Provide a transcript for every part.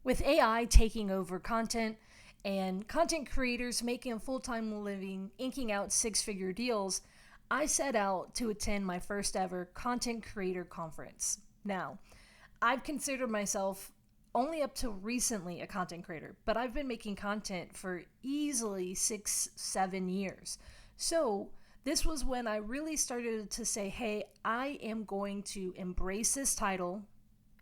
With AI taking over content and content creators making a full time living, inking out six-figure deals, I set out to attend my first ever content creator conference. Now, I've considered myself only up to recently a content creator, but I've been making content for easily 6, 7 years. So, this was when I really started to say, hey, I am going to embrace this title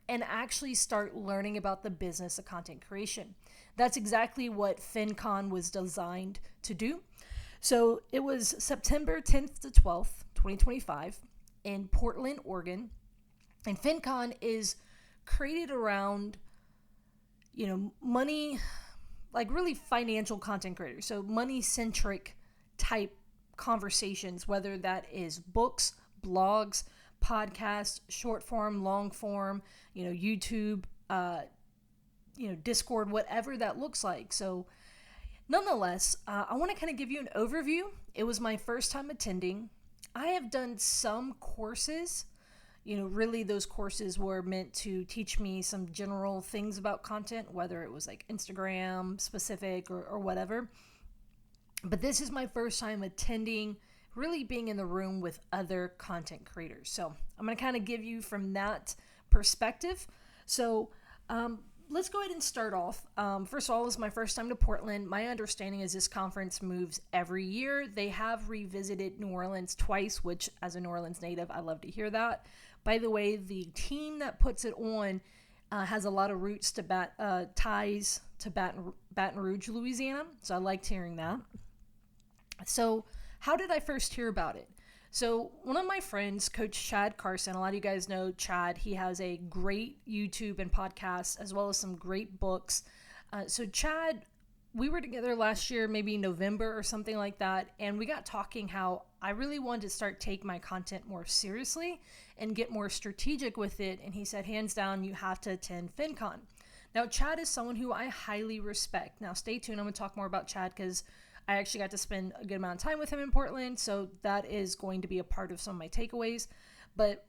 and actually start learning about the business of content creation. That's exactly what FinCon was designed to do. So it was September 10th to 12th, 2025 in Portland, Oregon. And FinCon is created around, money, like really financial content creators. So money centric type conversations, whether that is books, blogs, podcasts, short form, long form, YouTube, Discord, whatever that looks like. So nonetheless, I want to kind of give you an overview. It was my first time attending. I have done some courses. Really those courses were meant to teach me some general things about content, whether it was like Instagram specific or whatever. But this is my first time attending, really being in the room with other content creators. So I'm going to kind of give you from that perspective. So let's go ahead and start off. First of all, this is my first time to Portland. My understanding is this conference moves every year. They have revisited New Orleans twice, which as a New Orleans native, I love to hear that. By the way, the team that puts it on has a lot of roots to ties to Baton Rouge, Louisiana. So I liked hearing that. So how did I first hear about it? So one of my friends, Coach Chad Carson, a lot of you guys know Chad. He has a great YouTube and podcast, as well as some great books. So Chad, we were together last year, maybe November or something like that, and we got talking how I really wanted to start take my content more seriously and get more strategic with it. And he said, hands down, you have to attend FinCon. Now, Chad is someone who I highly respect. Now, stay tuned. I'm going to talk more about Chad because I actually got to spend a good amount of time with him in Portland, so that is going to be a part of some of my takeaways. But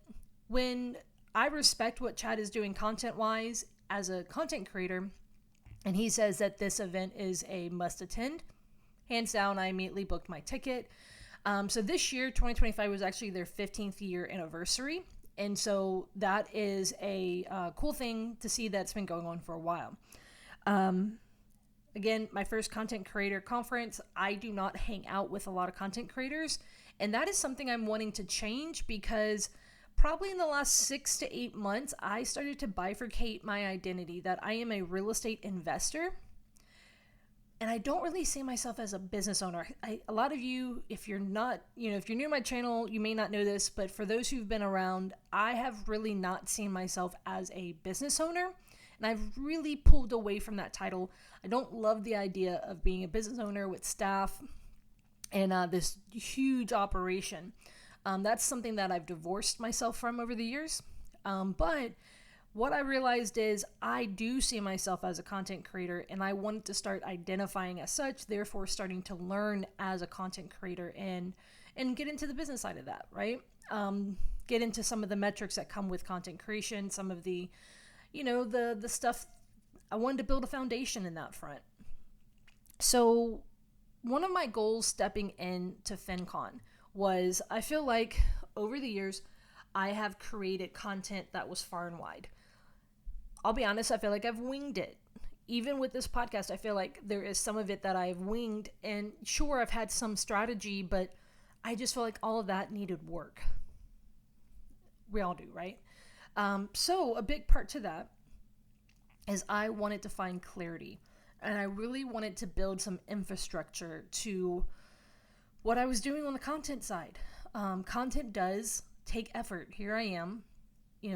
when I respect what Chad is doing content-wise as a content creator, and he says that this event is a must-attend, hands down, I immediately booked my ticket. So this year, 2025, was actually their 15th year anniversary, and so that is a cool thing to see that's been going on for a while. Again, my first content creator conference, I do not hang out with a lot of content creators. And that is something I'm wanting to change because probably in the last 6 to 8 months, I started to bifurcate my identity that I am a real estate investor. And I don't really see myself as a business owner. A lot of you, if you're not, if you're new to my channel, you may not know this, but for those who've been around, I have really not seen myself as a business owner. And I've really pulled away from that title. I don't love the idea of being a business owner with staff and this huge operation. That's something that I've divorced myself from over the years. But what I realized is I do see myself as a content creator, and I wanted to start identifying as such, therefore starting to learn as a content creator and get into the business side of that, right? Get into some of the metrics that come with content creation, some of the the stuff. I wanted to build a foundation in that front. So one of my goals stepping into FinCon was I feel like over the years, I have created content that was far and wide. I'll be honest, I feel like I've winged it. Even with this podcast, I feel like there is some of it that I've winged, and sure, I've had some strategy, but I just feel like all of that needed work. We all do, right? So a big part to that is I wanted to find clarity, and I really wanted to build some infrastructure to what I was doing on the content side. Content does take effort. Here I am,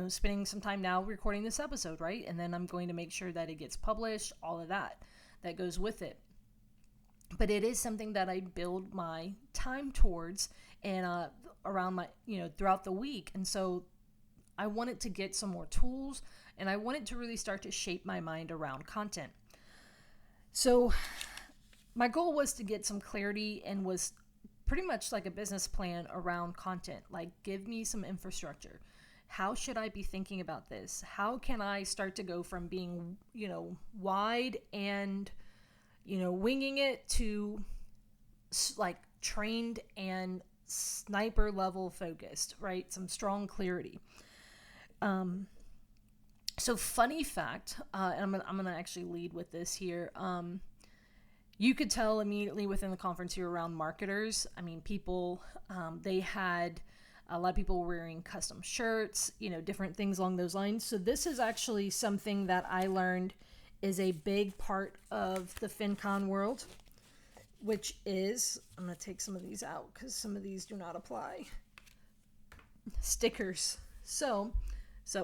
spending some time now recording this episode, right? And then I'm going to make sure that it gets published, all of that goes with it. But it is something that I build my time towards and around my, throughout the week. And so I wanted to get some more tools, and I wanted to really start to shape my mind around content. So my goal was to get some clarity and was pretty much like a business plan around content. Like, give me some infrastructure. how should I be thinking about this? How can I start to go from being, wide and, winging it to like trained and sniper level focused, right? Some strong clarity. So funny fact, and I'm gonna actually lead with this here. You could tell immediately within the conference you're around marketers. I mean, people, they had a lot of people were wearing custom shirts, different things along those lines. So this is actually something that I learned is a big part of the FinCon world, which is, I'm going to take some of these out because some of these do not apply. Stickers. So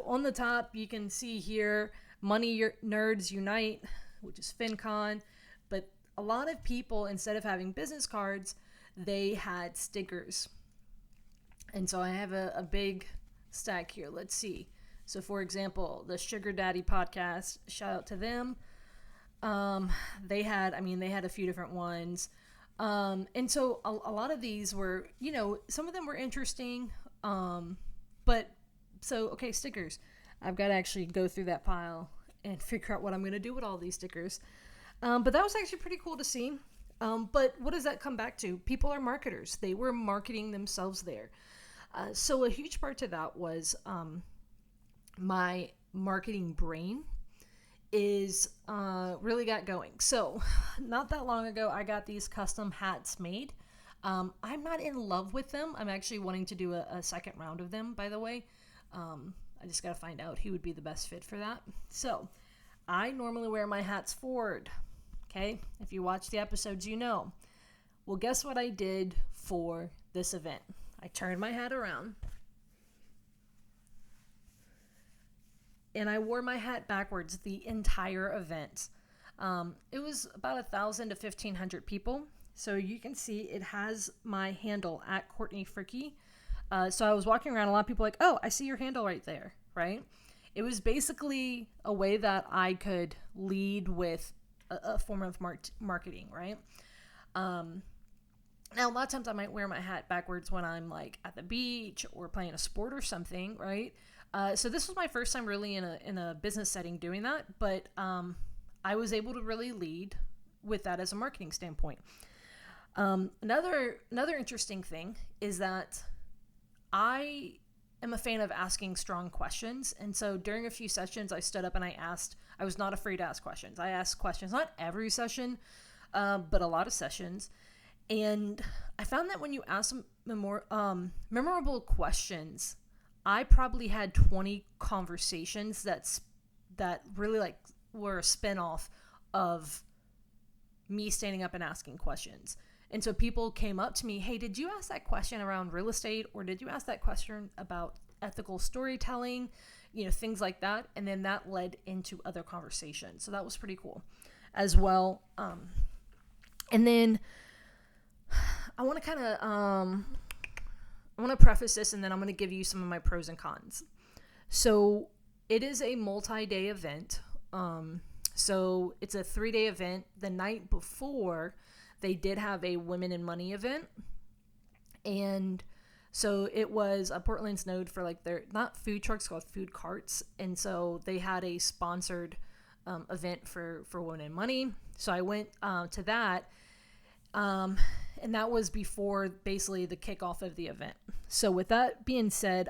on the top, you can see here, Money Nerds Unite, which is FinCon. But a lot of people, instead of having business cards, they had stickers. And so I have a big stack here. Let's see. So for example, the Sugar Daddy podcast, shout out to them. They had a few different ones. And so a lot of these were, some of them were interesting. Okay, stickers. I've got to actually go through that pile and figure out what I'm going to do with all these stickers. But that was actually pretty cool to see. But what does that come back to? People are marketers. They were marketing themselves there. So a huge part to that was my marketing brain is really got going. So not that long ago, I got these custom hats made. I'm not in love with them. I'm actually wanting to do a second round of them, by the way. I just got to find out who would be the best fit for that. So I normally wear my hats forward. Okay. If you watch the episodes, you know. Well, guess what I did for this event? I turned my hat around and I wore my hat backwards the entire event. It was about 1,000 to 1,500 people. So you can see it has my handle at Courtney Fricky. So I was walking around, a lot of people were like, oh, I see your handle right there, right? It was basically a way that I could lead with a form of marketing, right? Now, a lot of times I might wear my hat backwards when I'm like at the beach or playing a sport or something, right? So this was my first time really in a business setting doing that, but I was able to really lead with that as a marketing standpoint. Another interesting thing is that I am a fan of asking strong questions. And so during a few sessions, I stood up and I was not afraid to ask questions. I asked questions, not every session, but a lot of sessions. And I found that when you ask memorable questions, I probably had 20 conversations that really were a spinoff of me standing up and asking questions. And so people came up to me, hey, did you ask that question around real estate? Or did you ask that question about ethical storytelling? Things like that. And then that led into other conversations. So that was pretty cool as well. And then I want to preface this and then I'm going to give you some of my pros and cons. So it is a multi-day event. So it's a 3-day event. The night before, they did have a Women in Money event. And so it was Portland's known for their, not food trucks, called food carts. And so they had a sponsored event for Women in Money. So I went to that. And that was before basically the kickoff of the event. So with that being said,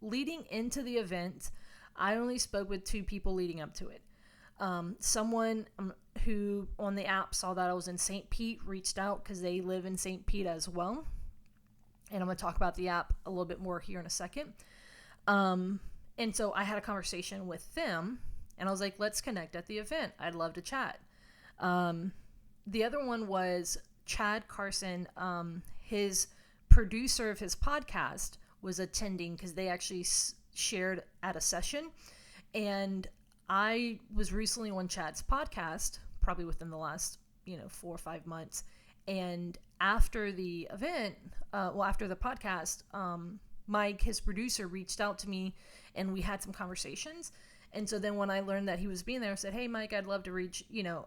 leading into the event, I only spoke with 2 people leading up to it. Someone who on the app saw that I was in St. Pete reached out because they live in St. Pete as well. And I'm going to talk about the app a little bit more here in a second. And so I had a conversation with them and I was like, let's connect at the event. I'd love to chat. The other one was Chad Carson. His producer of his podcast was attending because they actually shared at a session. And I was recently on Chad's podcast, probably within the last, 4 or 5 months. And after the event, after the podcast, Mike, his producer, reached out to me and we had some conversations. And so then when I learned that he was being there, I said, hey, Mike, I'd love to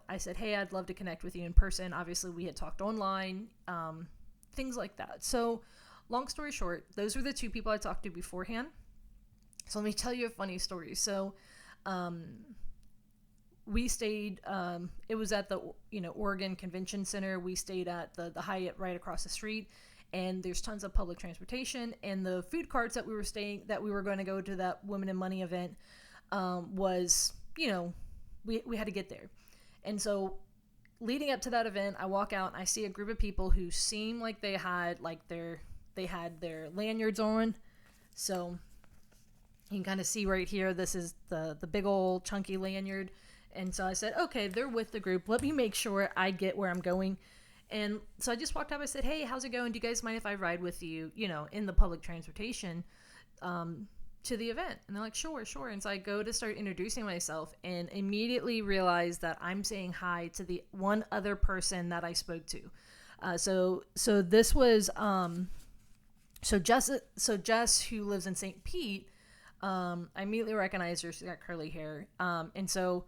I said, hey, I'd love to connect with you in person. Obviously, we had talked online, things like that. So long story short, those were the 2 people I talked to beforehand. So let me tell you a funny story. So we stayed, it was at the, Oregon Convention Center. We stayed at the Hyatt right across the street, and there's tons of public transportation, and the food carts that we were going to go to that Women in Money event, was, we had to get there. And so leading up to that event, I walk out and I see a group of people who seem like they had their lanyards on. So you can kind of see right here, this is the big old chunky lanyard. And so I said, okay, they're with the group. Let me make sure I get where I'm going. And so I just walked up. I said, hey, how's it going? Do you guys mind if I ride with you, in the public transportation to the event? And they're like, sure, sure. And so I go to start introducing myself and immediately realize that I'm saying hi to the one other person that I spoke to. So this was, so Jess, who lives in St. Pete, I immediately recognized her. She's got curly hair. And so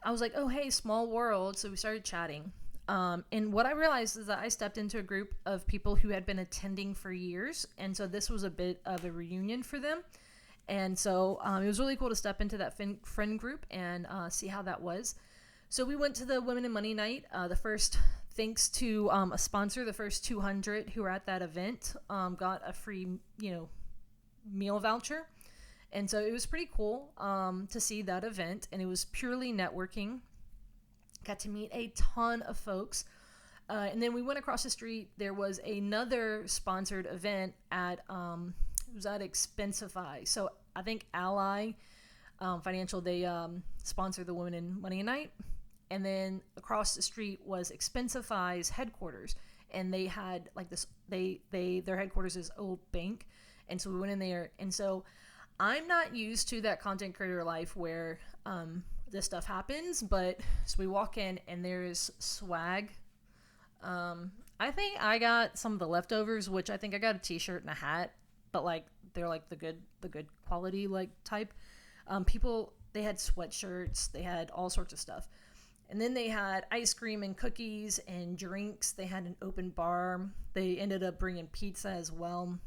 I was like, oh, hey, small world. So we started chatting. And what I realized is that I stepped into a group of people who had been attending for years. And so this was a bit of a reunion for them. And so it was really cool to step into that friend group and see how that was. So we went to the Women in Money night. Thanks to a sponsor, the first 200 who were at that event got a free, meal voucher. And so it was pretty cool to see that event, and it was purely networking. Got to meet a ton of folks. And then we went across the street. There was another sponsored event it was at Expensify. So I think Ally Financial, they sponsored the Women in Money Night. And then across the street was Expensify's headquarters. And they had like this, their headquarters is Old Bank. And so we went in there. And so I'm not used to that content creator life where this stuff happens, but so we walk in and there's swag. I think I got some of the leftovers, which I think I got a t-shirt and a hat, but like they're like the good quality like type. People, they had sweatshirts, they had all sorts of stuff. And then they had ice cream and cookies and drinks. They had an open bar. They ended up bringing pizza as well.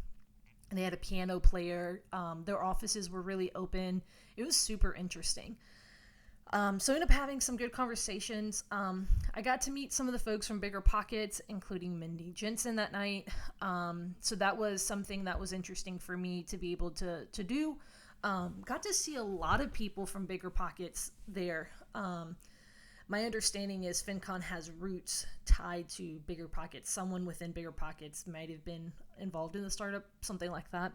And they had a piano player. Their offices were really open. It was super interesting. So I ended up having some good conversations. I got to meet some of the folks from Bigger Pockets, including Mindy Jensen that night. So that was something that was interesting for me to be able to do. Got to see a lot of people from Bigger Pockets there. My understanding is FinCon has roots tied to Bigger Pockets. Someone within Bigger Pockets might have been involved in the startup, something like that.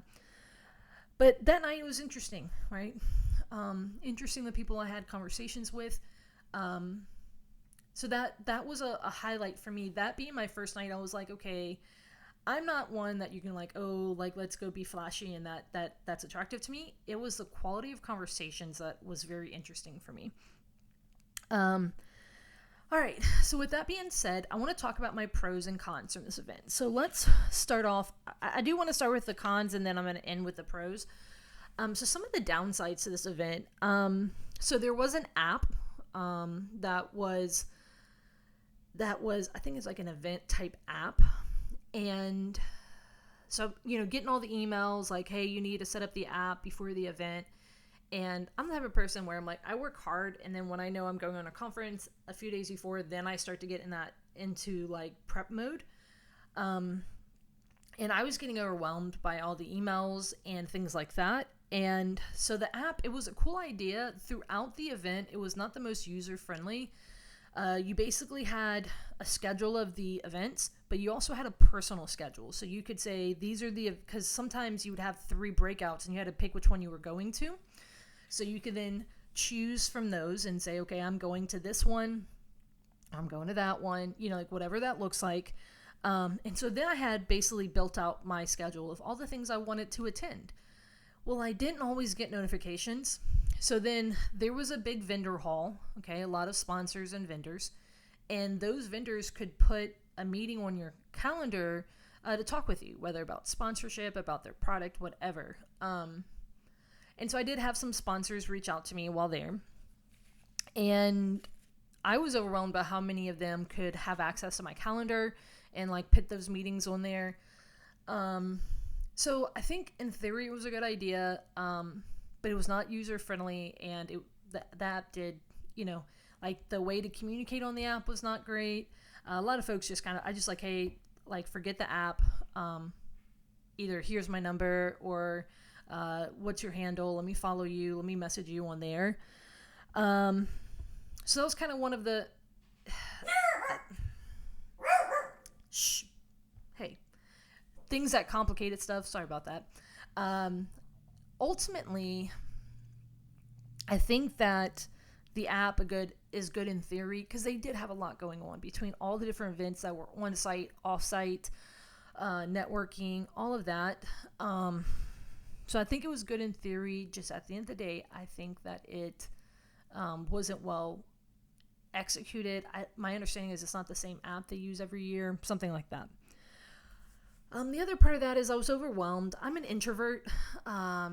But that night it was interesting, right? Interesting the people I had conversations with. So that was a highlight for me. That being my first night, I was like, okay, I'm not one that you can like, oh, like let's go be flashy and that's attractive to me. It was the quality of conversations that was very interesting for me. All right. So with that being said, I want to talk about my pros and cons from this event. So let's start off. I do want to start with the cons and then I'm going to end with the pros. So some of the downsides to this event. So there was an app, that was, I think it's like an event type app. And so, getting all the emails like, hey, you need to set up the app before the event. And I'm the type of person where I'm like, I work hard. And then when I know I'm going on a conference a few days before, then I start to get into like prep mode. And I was getting overwhelmed by all the emails and things like that. And so the app, it was a cool idea throughout the event. It was not the most user friendly. You basically had a schedule of the events, but you also had a personal schedule. So you could say, because sometimes you would have 3 breakouts and you had to pick which one you were going to. So you could then choose from those and say, okay, I'm going to this one, I'm going to that one, like whatever that looks like. And so then I had basically built out my schedule of all the things I wanted to attend. Well, I didn't always get notifications. So then there was a big vendor hall, okay, a lot of sponsors and vendors. And those vendors could put a meeting on your calendar to talk with you, whether about sponsorship, about their product, whatever. And so I did have some sponsors reach out to me while there. And I was overwhelmed by how many of them could have access to my calendar and like put those meetings on there. So I think in theory it was a good idea, but it was not user friendly, and the app did, you know, like the way to communicate on the app was not great. A lot of folks just kind of, I just like, hey, like forget the app. Either here's my number or what's your handle? Let me follow you. Let me message you on there. So that was kind of one of the. Shh. Hey, things that complicated stuff. Sorry about that. Ultimately, I think that the app is good in theory because they did have a lot going on between all the different events that were on site, off site, networking, all of that. So I think it was good in theory. Just at the end of the day, I think that it wasn't well executed. My understanding is it's not the same app they use every year, something like that. The other part of that is I was overwhelmed. I'm an introvert,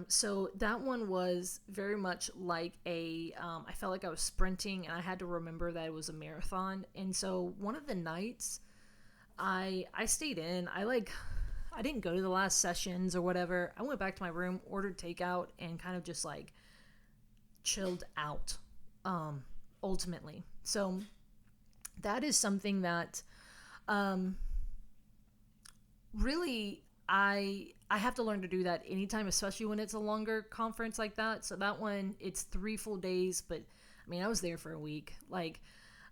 so that one was very much like I felt like I was sprinting, and I had to remember that it was a marathon. And so one of the nights, I stayed in. I didn't go to the last sessions or whatever. I went back to my room, ordered takeout, and kind of just like chilled out. Ultimately, so that is something that. Really, I have to learn to do that anytime, especially when it's a longer conference like that. So that one, it's 3 full days, but I mean, I was there for a week. Like,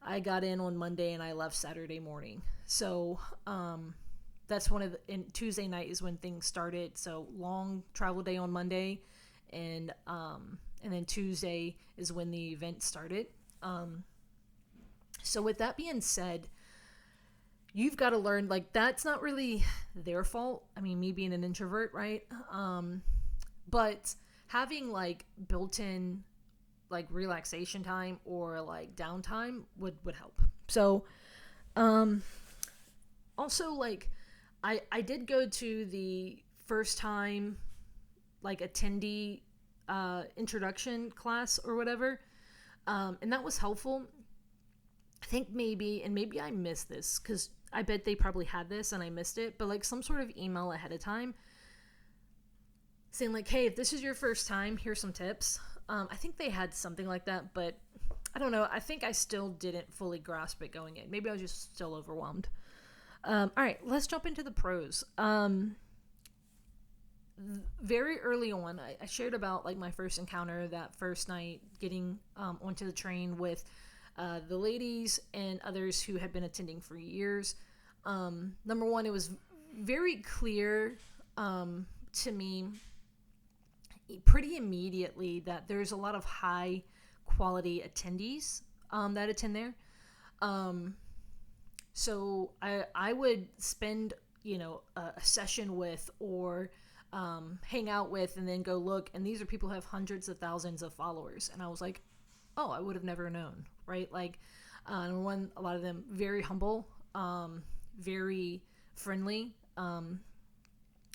I got in on Monday and I left Saturday morning. So that's and Tuesday night is when things started. So long travel day on Monday, and then Tuesday is when the event started. So with that being said, you've got to learn, like, that's not really their fault. I mean, me being an introvert, right? But having like built-in like relaxation time or like downtime would help. So also, like, I did go to the first time like attendee introduction class or whatever, and that was helpful. I think maybe I missed this because I bet they probably had this and I missed it, but like some sort of email ahead of time saying like, hey, if this is your first time, here's some tips. I think they had something like that, but I don't know. I think I still didn't fully grasp it going in. Maybe I was just still overwhelmed. All right, let's jump into the pros. Very early on, I shared about like my first encounter that first night getting onto the train with the ladies and others who had been attending for years. Number one, it was very clear to me pretty immediately that there's a lot of high quality attendees that attend there. So I would spend, a session with or hang out with and then go look, and these are people who have hundreds of thousands of followers. And I was like, oh, I would have never known, right? Like, number one, a lot of them very humble, very friendly.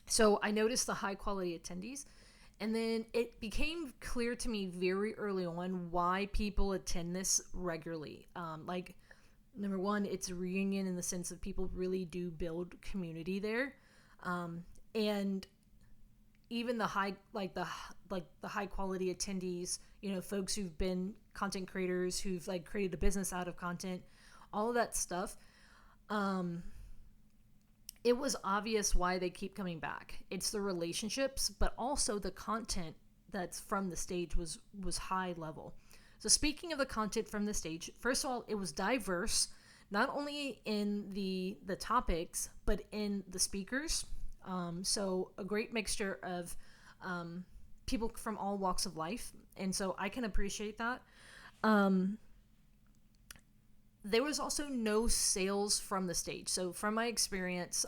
So I noticed the high quality attendees. And then it became clear to me very early on why people attend this regularly. Like, number one, it's a reunion in the sense of people really do build community there. And even the high quality attendees, folks who've been content creators who've like created a business out of content, all of that stuff. It was obvious why they keep coming back. It's the relationships, but also the content that's from the stage was high level. So speaking of the content from the stage, first of all, it was diverse, not only in the topics, but in the speakers. So a great mixture of people from all walks of life. And so I can appreciate that. There was also no sales from the stage. So from my experience,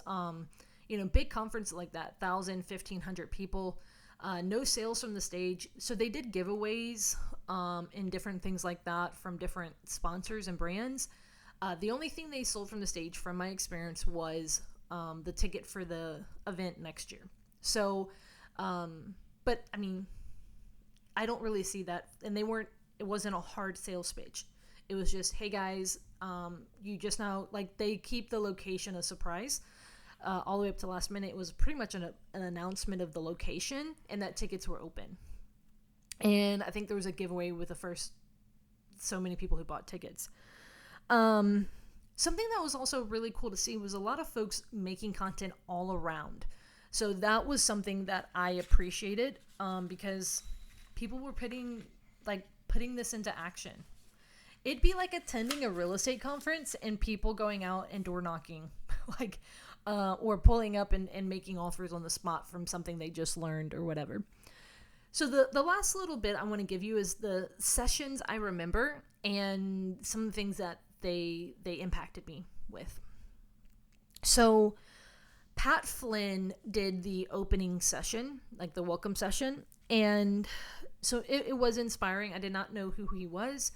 big conference like that, 1,000, 1,500 people, no sales from the stage. So they did giveaways and different things like that from different sponsors and brands. The only thing they sold from the stage, from my experience, was the ticket for the event next year. So, but I mean, I don't really see that. And it wasn't a hard sales pitch. It was just, hey guys, you just now, like, they keep the location a surprise. all the way up to last minute. It was pretty much an announcement of the location and that tickets were open. And I think there was a giveaway with the first so many people who bought tickets. Something that was also really cool to see was a lot of folks making content all around. So that was something that I appreciated, because people were putting this into action. It'd be like attending a real estate conference and people going out and door knocking, or pulling up and making offers on the spot from something they just learned or whatever. So the last little bit I want to give you is the sessions I remember and some of the things that they impacted me with. So Pat Flynn did the opening session, like the welcome session. And so it was inspiring. I did not know who he was.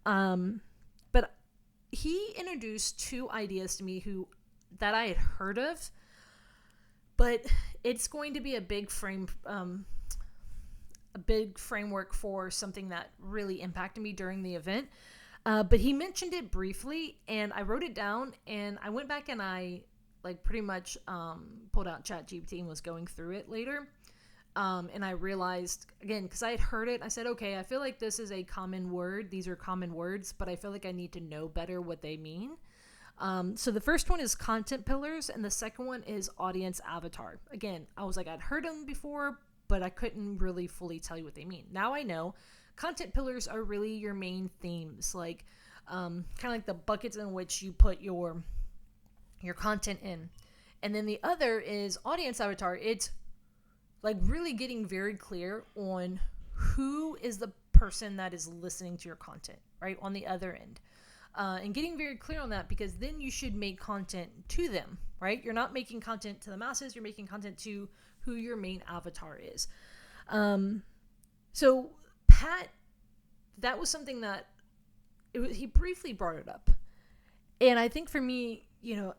But he introduced two ideas to me that I had heard of, but it's going to be a big framework for something that really impacted me during the event. But he mentioned it briefly and I wrote it down and I went back and I pretty much pulled out ChatGPT and was going through it later. And I realized, again, because I had heard it, I said, okay, I feel like this is a common word. These are common words, but I feel like I need to know better what they mean. So the first one is content pillars, and the second one is audience avatar. Again, I was like, I'd heard them before, but I couldn't really fully tell you what they mean. Now I know. Content pillars are really your main themes, kind of like the buckets in which you put your content in. And then the other is audience avatar. It's really getting very clear on who is the person that is listening to your content, right, on the other end. And getting very clear on that, because then you should make content to them, right? You're not making content to the masses. You're making content to who your main avatar is. So Pat, that was something that he briefly brought it up. And I think for me,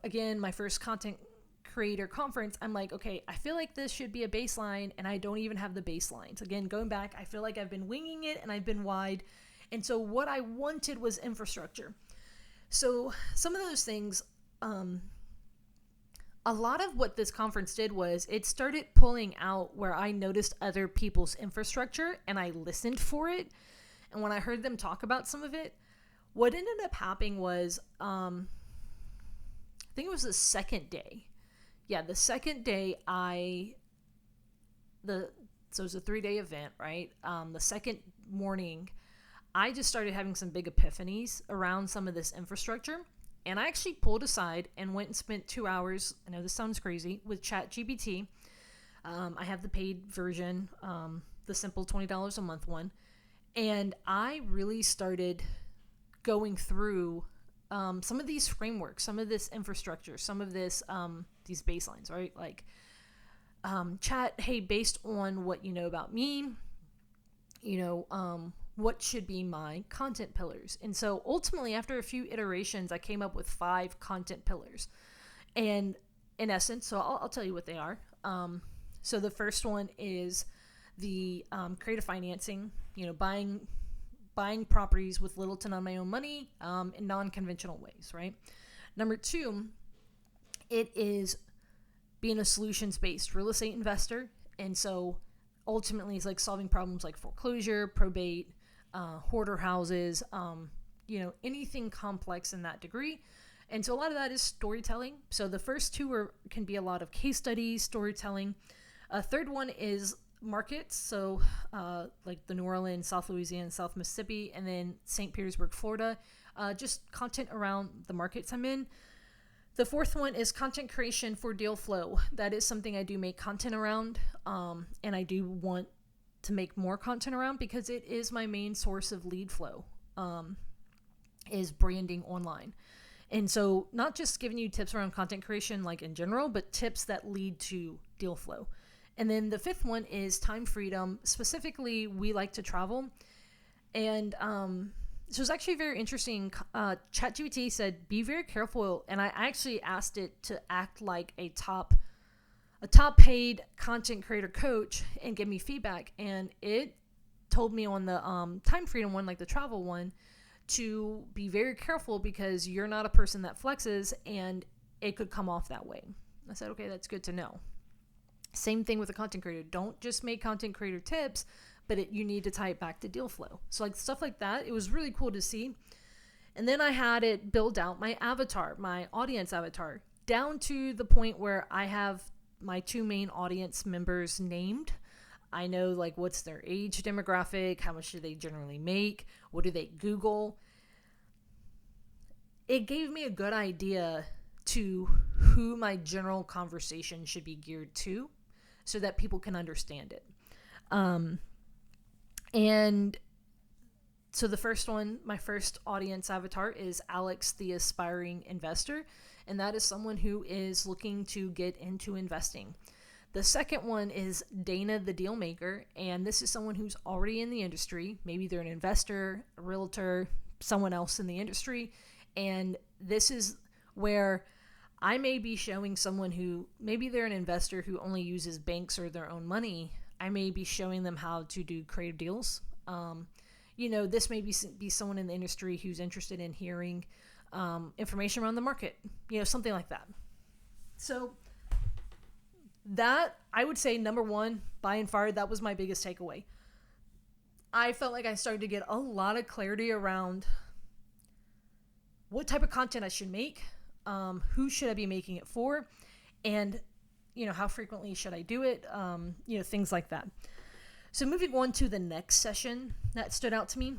again, my first content creator conference, I'm like, okay, I feel like this should be a baseline and I don't even have the baselines. Again, going back, I feel like I've been winging it and I've been wide. And so what I wanted was infrastructure. So some of those things, a lot of what this conference did was it started pulling out where I noticed other people's infrastructure and I listened for it. And when I heard them talk about some of it, what ended up happening was, I think it was the second day. Yeah, the second day so it was a 3-day event, right? The second morning, I just started having some big epiphanies around some of this infrastructure. And I actually pulled aside and went and spent 2 hours, I know this sounds crazy, with ChatGPT. I have the paid version, the simple $20 a month one. And I really started going through some of these frameworks, some of this infrastructure, some of this these baselines, right? Chat, hey, based on what you know about me, what should be my content pillars? And so ultimately, after a few iterations, I came up with 5 content pillars. And in essence, so I'll tell you what they are. So the first one is the creative financing, buying properties with little to none of my own money in non-conventional ways, right? Number 2, it is being a solutions-based real estate investor. And so ultimately it's solving problems like foreclosure, probate, hoarder houses, anything complex in that degree. And so a lot of that is storytelling. So the first 2 can be a lot of case studies, storytelling. A third one is markets, so the New Orleans, South Louisiana, South Mississippi, and then St. Petersburg, Florida, just content around the markets I'm in. The fourth one is content creation for deal flow. That is something I do make content around, and I do want to make more content around because it is my main source of lead flow, is branding online. And so not just giving you tips around content creation in general, but tips that lead to deal flow. And then the 5th one is time freedom. Specifically, we like to travel. And so it's actually very interesting. ChatGPT said, be very careful. And I actually asked it to act like a top paid content creator coach and give me feedback. And it told me on the time freedom one, the travel one, to be very careful because you're not a person that flexes and it could come off that way. I said, okay, that's good to know. Same thing with a content creator. Don't just make content creator tips, but you need to tie it back to deal flow. So like stuff like that, it was really cool to see. And then I had it build out my avatar, my audience avatar, down to the point where I have my 2 main audience members named. I know like what's their age demographic, how much do they generally make, what do they Google. It gave me a good idea to who my general conversation should be geared to so that people can understand it. And so the first one, my first audience avatar is Alex, the aspiring investor. And that is someone who is looking to get into investing. The second one is Dana, the deal maker. And this is someone who's already in the industry. Maybe they're an investor, a realtor, someone else in the industry. And this is where I may be showing someone who, maybe they're an investor who only uses banks or their own money. I may be showing them how to do creative deals. This may be someone in the industry who's interested in hearing information around the market, something like that. So that, I would say, number one, by and far, that was my biggest takeaway. I felt like I started to get a lot of clarity around what type of content I should make, who should I be making it for, and, how frequently should I do it, things like that. So moving on to the next session that stood out to me.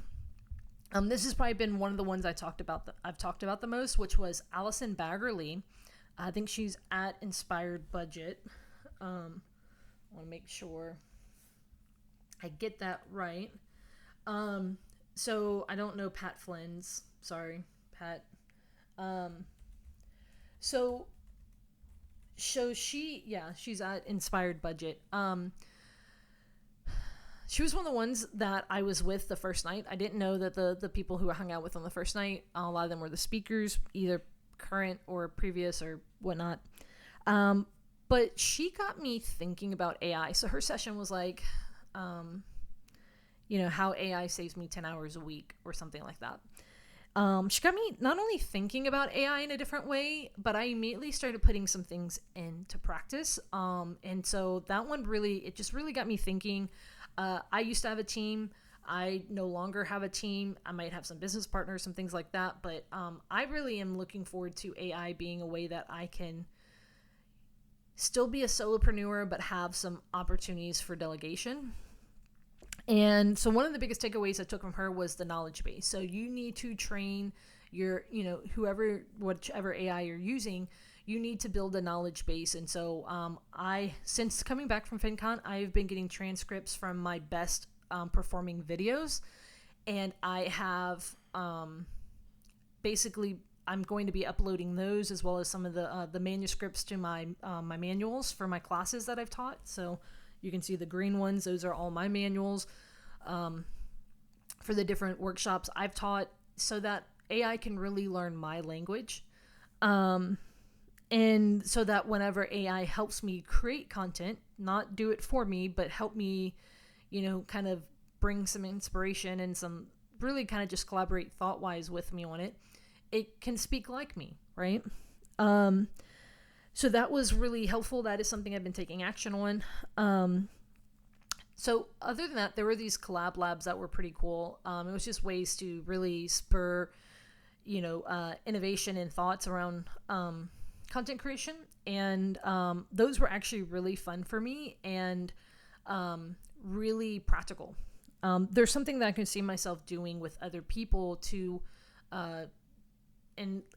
This has probably been one of the ones I've talked about the most, which was Allison Baggerly. I think she's at Inspired Budget. I want to make sure I get that right. So I don't know Pat Flynn's. Sorry, Pat. So she's at Inspired Budget. She was one of the ones that I was with the first night. I didn't know that the people who I hung out with on the first night, a lot of them were the speakers, either current or previous or whatnot. But she got me thinking about AI. So her session was like, how AI saves me 10 hours a week or something like that. She got me not only thinking about AI in a different way, but I immediately started putting some things into practice. And so that one it just really got me thinking. I used to have a team. I no longer have a team. I might have some business partners, some things like that. But I really am looking forward to AI being a way that I can still be a solopreneur, but have some opportunities for delegation. And so one of the biggest takeaways I took from her was the knowledge base. So you need to train your, whichever AI you're using, you need to build a knowledge base. And so since coming back from FinCon, I've been getting transcripts from my best performing videos. And I have basically, I'm going to be uploading those as well as some of the manuscripts to my manuals for my classes that I've taught. So you can see the green ones. Those are all my manuals for the different workshops I've taught so that AI can really learn my language. And so that whenever AI helps me create content, not do it for me, but help me, kind of bring some inspiration and some really kind of just collaborate thought-wise with me on it, it can speak like me, right? So that was really helpful. That is something I've been taking action on. So other than that, there were these collab labs that were pretty cool. It was just ways to really spur, innovation and thoughts around content creation. And those were actually really fun for me and really practical. There's something that I can see myself doing with other people to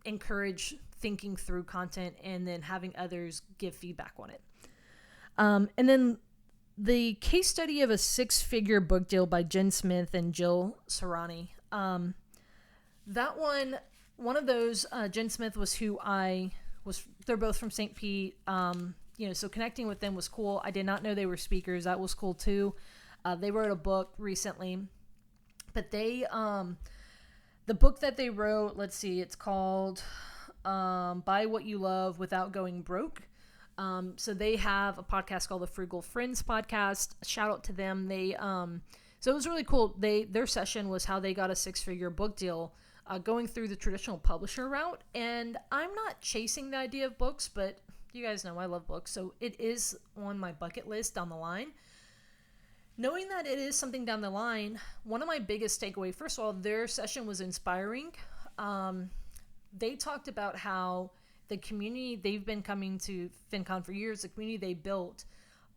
encourage thinking through content and then having others give feedback on it. And then the case study of a 6-figure book deal by Jen Smith and Jill Serrani. That one of those, Jen Smith was who they're both from St. Pete. So connecting with them was cool. I did not know they were speakers. That was cool too. They wrote a book recently, but the book that they wrote, let's see, it's called Buy What You Love Without Going Broke. So they have a podcast called the Frugal Friends Podcast. Shout out to them. So it was really cool. Their session was how they got a 6-figure book deal, going through the traditional publisher route. And I'm not chasing the idea of books, but You guys know I love books, so it is on my bucket list down the line. Knowing that it is something down the line, one of my biggest takeaway, first of all, their session was inspiring. They talked about how the community, they've been coming to FinCon for years, the community they built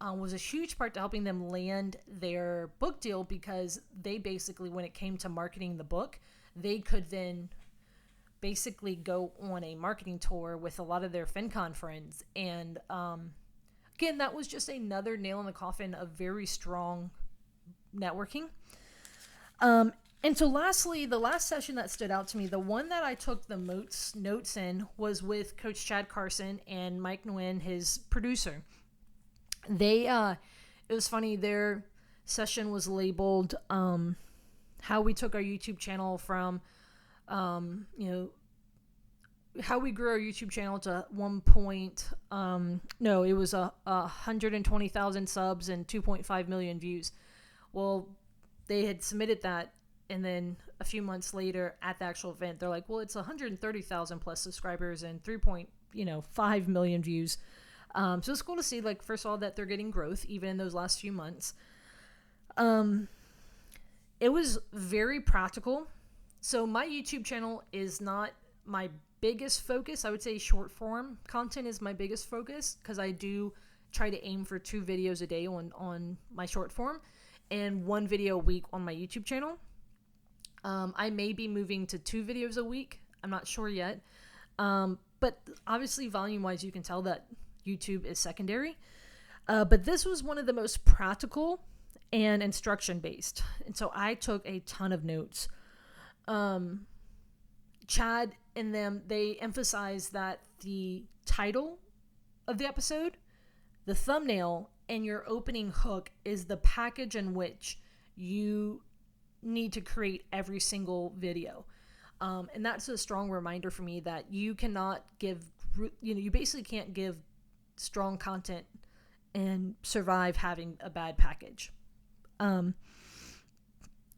was a huge part to helping them land their book deal, because they basically, when it came to marketing the book, they could then basically go on a marketing tour with a lot of their FinCon friends. And again, that was just another nail in the coffin of very strong networking. And so lastly, the last session that stood out to me, the one that I took the most notes in, was with Coach Chad Carson and Mike Nguyen, his producer. It was funny, their session was labeled how we took our YouTube channel from, how we grew our YouTube channel to 120,000 subs and 2.5 million views. Well, they had submitted that, and then a few months later at the actual event, they're like, well, it's 130,000 plus subscribers and 3.5 million views. So it's cool to see, like, first of all, that they're getting growth even in those last few months. It was very practical. So my YouTube channel is not my biggest focus. I would say short form content is my biggest focus, because I do try to aim for 2 videos a day on my short form and 1 video a week on my YouTube channel. I may be moving to 2 videos a week. I'm not sure yet. But obviously, volume-wise, you can tell that YouTube is secondary. But this was one of the most practical and instruction-based. And so I took a ton of notes. Chad and them, they emphasize that the title of the episode, the thumbnail, and your opening hook is the package in which you need to create every single video. And that's a strong reminder for me that you cannot give, you basically can't give strong content and survive having a bad package.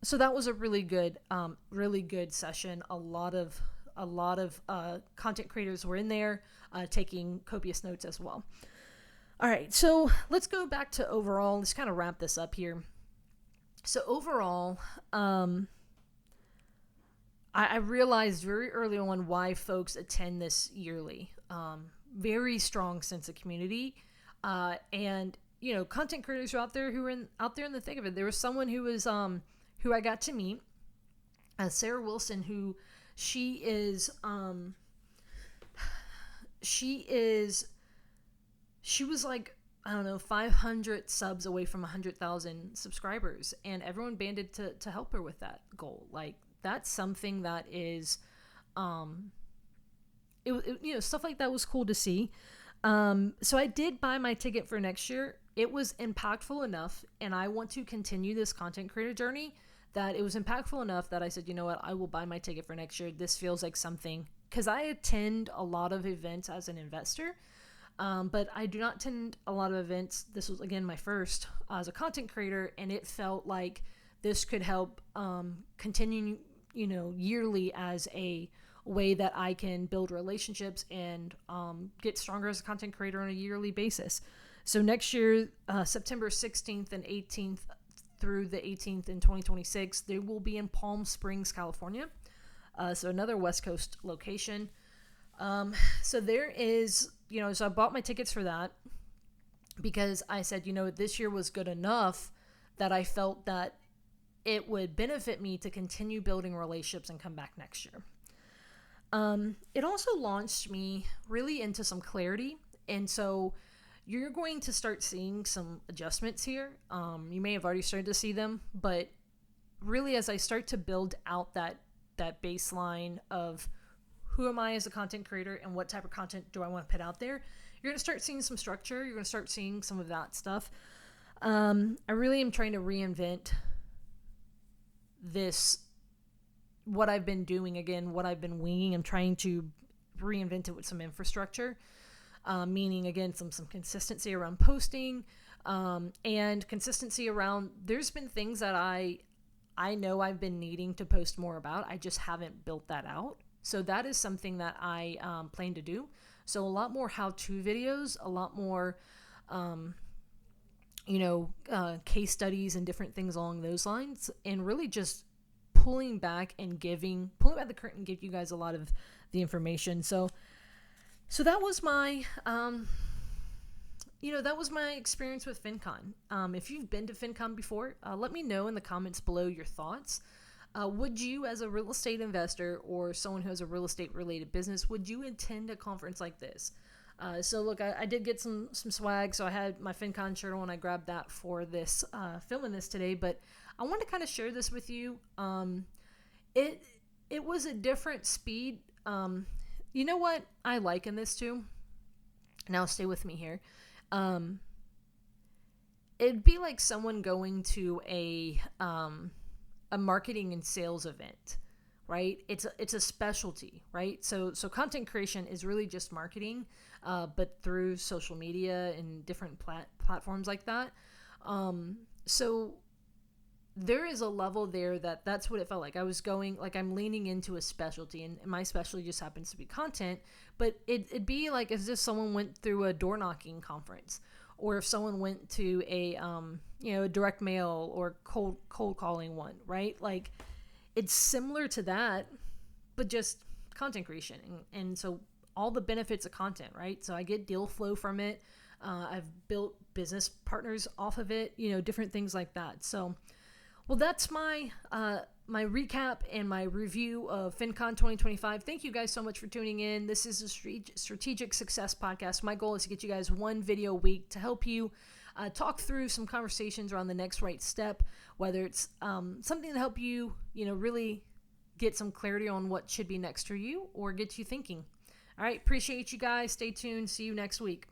So that was a really good session. A lot of content creators were in there, taking copious notes as well. All right, so let's go back to overall. Let's kind of wrap this up here. So overall, I realized very early on why folks attend this yearly. Very strong sense of community, and content creators are out there who are out there in the thick of it. There was someone who was who I got to meet, Sarah Wilson, who she was like, I don't know, 500 subs away from 100,000 subscribers, and everyone banded to help her with that goal. Like, that's something that is, stuff like that was cool to see. So I did buy my ticket for next year. It was impactful enough, and I want to continue this content creator journey, that it was impactful enough that I said, you know what, I will buy my ticket for next year. This feels like something, because I attend a lot of events as an investor, but I do not attend a lot of events. This was, again, my first as a content creator, and it felt like this could help continue, yearly as a way that I can build relationships and get stronger as a content creator on a yearly basis. So next year, September 16th and 18th through the 18th in 2026, they will be in Palm Springs, California. So another West Coast location. So there is, so I bought my tickets for that because I said, this year was good enough that I felt that it would benefit me to continue building relationships and come back next year. It also launched me really into some clarity. And so you're going to start seeing some adjustments here. You may have already started to see them, but really as I start to build out that baseline of who am I as a content creator and what type of content do I want to put out there, you're going to start seeing some structure. You're going to start seeing some of that stuff. I really am trying to reinvent what I've been doing, again, what I've been winging. I'm trying to reinvent it with some infrastructure, meaning, again, some consistency around posting, and consistency around, there's been things that I know I've been needing to post more about. I just haven't built that out. So that is something that I plan to do. So a lot more how-to videos, a lot more, case studies and different things along those lines, and really just pulling back the curtain and give you guys a lot of the information. So that was my, that was my experience with FinCon. If you've been to FinCon before, let me know in the comments below your thoughts. Would you, as a real estate investor or someone who has a real estate related business, would you attend a conference like this? So look, I did get some swag. So I had my FinCon shirt on. I grabbed that for this, filming this today, but I want to kind of share this with you. It was a different speed. You know what I like in this too? Now stay with me here. It'd be like someone going to a marketing and sales event, right? It's a specialty, right? So content creation is really just marketing, but through social media and different platforms like that. So there is a level there that's what it felt like. I was going, like, I'm leaning into a specialty, and my specialty just happens to be content, but it'd be like as if someone went through a door knocking conference, or if someone went to a direct mail or cold calling one, right? Like, it's similar to that, but just content creation. And so all the benefits of content, right? So I get deal flow from it. I've built business partners off of it, different things like that. So, well, that's my my recap and my review of FinCon 2025. Thank you guys so much for tuning in. This is a strategic success podcast. My goal is to get you guys one video a week to help you talk through some conversations around the next right step, whether it's something to help you, really get some clarity on what should be next for you or get you thinking. All right. Appreciate you guys. Stay tuned. See you next week.